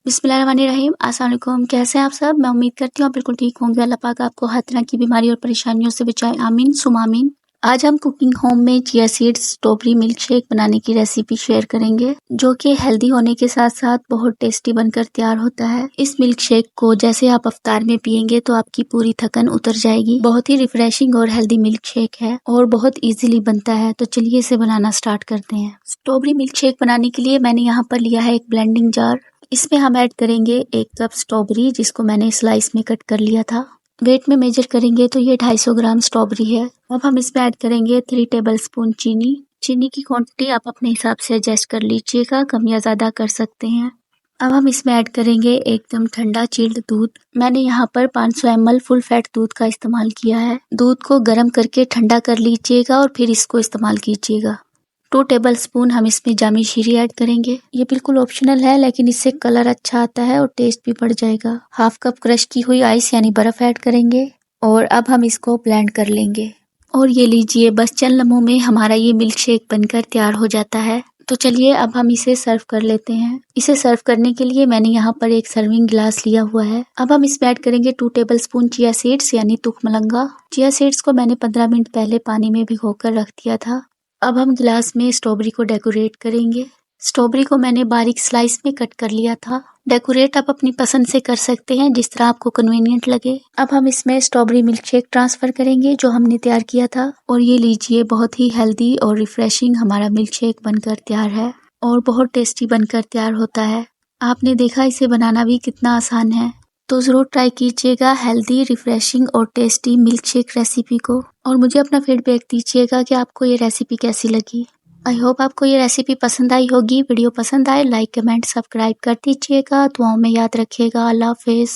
बिस्मिल्लाहिर्रहमानिर्रहीम। अस्सलाम वालेकुम। कैसे हैं आप सब? मैं उम्मीद करती हूँ आप बिल्कुल ठीक होंगे। अल्लाह पाक आपको हर तरह की बीमारी और परेशानियों से बचाए। आमीन सुमा आमीन। आज हम कुकिंग होम में chia seeds strawberry milk shake बनाने की रेसिपी शेयर करेंगे, जो कि हेल्दी होने के साथ साथ बहुत टेस्टी बनकर तैयार होता है। इस मिल्क शेक को जैसे आप अफ्तार में पियेंगे तो आपकी पूरी थकन उतर जाएगी। बहुत ही रिफ्रेशिंग और हेल्दी मिल्क शेक है और बहुत इजीली बनता है। तो चलिए इसे बनाना स्टार्ट करते हैं। स्ट्रॉबेरी मिल्क शेक बनाने के लिए मैंने यहाँ पर लिया है एक ब्लेंडिंग जार। इसमें हम ऐड करेंगे 1 कप स्ट्रॉबेरी, जिसको मैंने स्लाइस में कट कर लिया था। वेट में मेजर करेंगे तो ये 250 ग्राम स्ट्रॉबेरी है। अब हम इसमें ऐड करेंगे 3 टेबलस्पून चीनी। चीनी की क्वांटिटी आप अपने हिसाब से एडजस्ट कर लीजिएगा, कम या ज़्यादा कर सकते हैं। अब हम इसमें ऐड करेंगे एकदम ठंडा चिल्ड दूध। मैंने यहाँ पर 500 ml फुल फैट दूध का इस्तेमाल किया है। दूध को गर्म करके ठंडा कर लीजिएगा और फिर इसको इस्तेमाल कीजिएगा। 2 टेबलस्पून हम इसमें जामी शीरी ऐड करेंगे। ये बिल्कुल ऑप्शनल है, लेकिन इससे कलर अच्छा आता है और टेस्ट भी बढ़ जाएगा। हाफ कप क्रश की हुई आइस यानी बर्फ ऐड करेंगे और अब हम इसको ब्लेंड कर लेंगे। और ये लीजिए, बस चंद लम्हों में हमारा ये मिल्क शेक बनकर तैयार हो जाता है। तो चलिए अब हम इसे सर्व कर लेते हैं। इसे सर्व करने के लिए मैंने यहाँ पर एक सर्विंग गिलास लिया हुआ है। अब हम इसमें ऐड करेंगे 2 टेबलस्पून चिया सीड्स यानी तुखमलंगा। चिया सीड्स को मैंने 15 मिनट पहले पानी में भिगोकर रख दिया था। अब हम गिलास में स्ट्रॉबेरी को डेकोरेट करेंगे। स्ट्रॉबेरी को मैंने बारीक स्लाइस में कट कर लिया था। डेकोरेट आप अपनी पसंद से कर सकते हैं, जिस तरह आपको कन्वीनियंट लगे। अब हम इसमें स्ट्रॉबेरी मिल्क शेक ट्रांसफर करेंगे जो हमने तैयार किया था। और ये लीजिए, बहुत ही हेल्दी और रिफ्रेशिंग हमारा मिल्क शेक बनकर तैयार है और बहुत टेस्टी बनकर तैयार होता है। आपने देखा इसे बनाना भी कितना आसान है। तो ज़रूर ट्राई कीजिएगा हेल्दी, रिफ्रेशिंग और टेस्टी मिल्क शेक रेसिपी को, और मुझे अपना फीडबैक दीजिएगा कि आपको ये रेसिपी कैसी लगी। आई होप आपको ये रेसिपी पसंद आई होगी। वीडियो पसंद आए लाइक, कमेंट, सब्सक्राइब कर दीजिएगा। दुआओं में याद रखिएगा। अल्लाह हाफिज़।